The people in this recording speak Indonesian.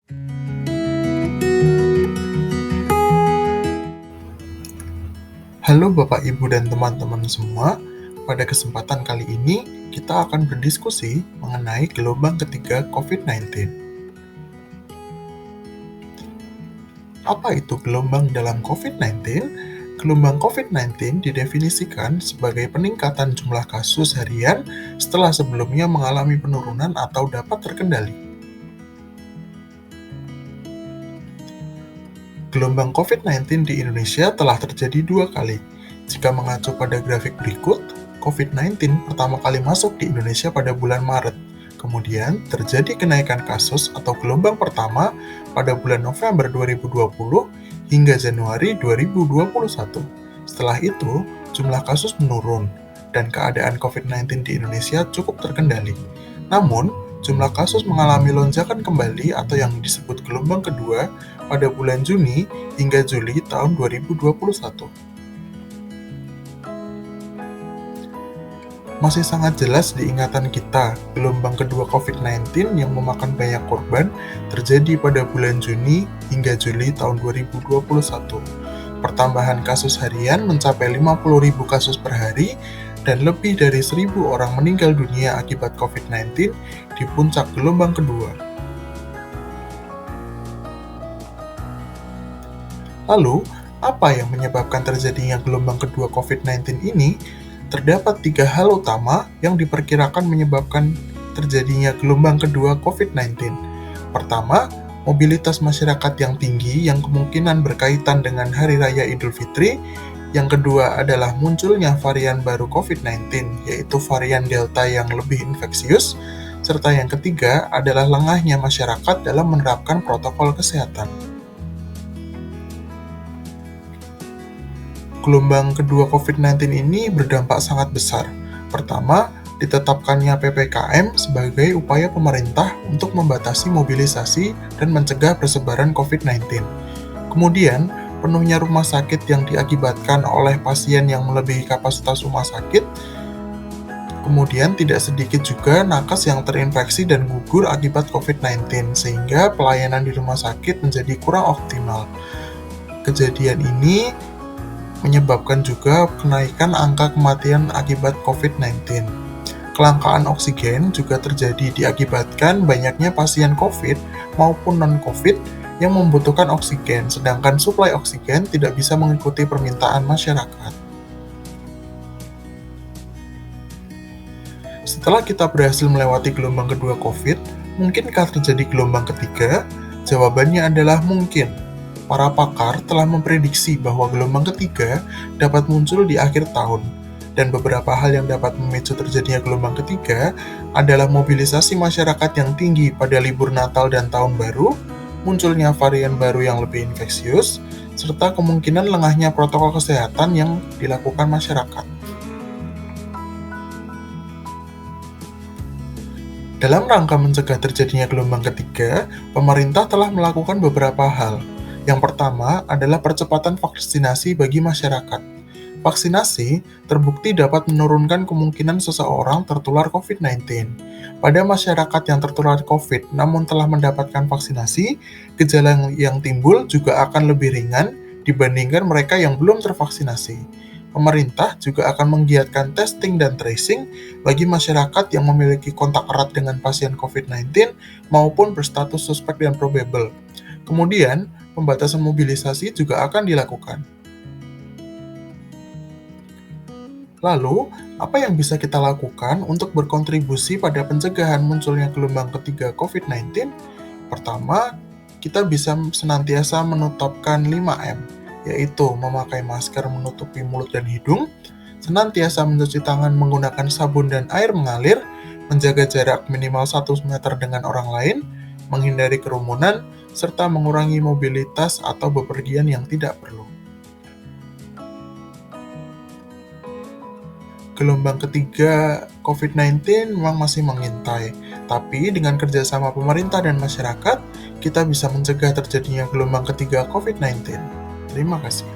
Halo Bapak, Ibu, dan teman-teman semua. Pada kesempatan kali ini, kita akan berdiskusi mengenai gelombang ketiga COVID-19. Apa itu gelombang dalam COVID-19? Gelombang COVID-19 didefinisikan sebagai peningkatan jumlah kasus harian setelah sebelumnya mengalami penurunan atau dapat terkendali. Gelombang COVID-19 di Indonesia telah terjadi 2 kali. Jika mengacu pada grafik berikut, COVID-19 pertama kali masuk di Indonesia pada bulan Maret. Kemudian terjadi kenaikan kasus atau gelombang pertama pada bulan November 2020 hingga Januari 2021. Setelah itu, jumlah kasus menurun dan keadaan COVID-19 di Indonesia cukup terkendali. Namun, jumlah kasus mengalami lonjakan kembali atau yang disebut gelombang kedua pada bulan Juni hingga Juli tahun 2021. Masih sangat jelas di ingatan kita, gelombang kedua COVID-19 yang memakan banyak korban terjadi pada bulan Juni hingga Juli tahun 2021. Pertambahan kasus harian mencapai 50.000 kasus per hari dan lebih dari 1.000 orang meninggal dunia akibat COVID-19 di puncak gelombang kedua. Lalu, apa yang menyebabkan terjadinya gelombang kedua COVID-19 ini? Terdapat 3 hal utama yang diperkirakan menyebabkan terjadinya gelombang kedua COVID-19. Pertama, mobilitas masyarakat yang tinggi yang kemungkinan berkaitan dengan Hari Raya Idul Fitri. Yang kedua adalah munculnya varian baru COVID-19, yaitu varian Delta yang lebih infeksius. Serta yang ketiga adalah lengahnya masyarakat dalam menerapkan protokol kesehatan. Gelombang kedua COVID-19 ini berdampak sangat besar. Pertama, ditetapkannya PPKM sebagai upaya pemerintah untuk membatasi mobilisasi dan mencegah persebaran COVID-19. Kemudian, penuhnya rumah sakit yang diakibatkan oleh pasien yang melebihi kapasitas rumah sakit. Kemudian, tidak sedikit juga nakes yang terinfeksi dan gugur akibat COVID-19, sehingga pelayanan di rumah sakit menjadi kurang optimal. Kejadian ini menyebabkan juga kenaikan angka kematian akibat COVID-19. Kelangkaan oksigen juga terjadi diakibatkan banyaknya pasien COVID maupun non-COVID yang membutuhkan oksigen, sedangkan suplai oksigen tidak bisa mengikuti permintaan masyarakat. Setelah kita berhasil melewati gelombang kedua COVID, mungkinkah terjadi gelombang ketiga? Jawabannya adalah mungkin. Para pakar telah memprediksi bahwa gelombang ketiga dapat muncul di akhir tahun, dan beberapa hal yang dapat memicu terjadinya gelombang ketiga adalah mobilisasi masyarakat yang tinggi pada libur Natal dan Tahun Baru, munculnya varian baru yang lebih infeksius, serta kemungkinan lengahnya protokol kesehatan yang dilakukan masyarakat. Dalam rangka mencegah terjadinya gelombang ketiga, pemerintah telah melakukan beberapa hal. Yang pertama adalah percepatan vaksinasi bagi masyarakat. Vaksinasi terbukti dapat menurunkan kemungkinan seseorang tertular COVID-19. Pada masyarakat yang tertular COVID namun telah mendapatkan vaksinasi, gejala yang timbul juga akan lebih ringan dibandingkan mereka yang belum tervaksinasi. Pemerintah juga akan menggiatkan testing dan tracing bagi masyarakat yang memiliki kontak erat dengan pasien COVID-19 maupun berstatus suspek dan probable. Kemudian, pembatasan mobilisasi juga akan dilakukan. Lalu, apa yang bisa kita lakukan untuk berkontribusi pada pencegahan munculnya gelombang ketiga COVID-19? Pertama, kita bisa senantiasa menetapkan 5M, yaitu memakai masker menutupi mulut dan hidung, senantiasa mencuci tangan menggunakan sabun dan air mengalir, menjaga jarak minimal 1 meter dengan orang lain, menghindari kerumunan, serta mengurangi mobilitas atau bepergian yang tidak perlu. Gelombang ketiga COVID-19 memang masih mengintai, tapi dengan kerjasama pemerintah dan masyarakat, kita bisa mencegah terjadinya gelombang ketiga COVID-19. Terima kasih.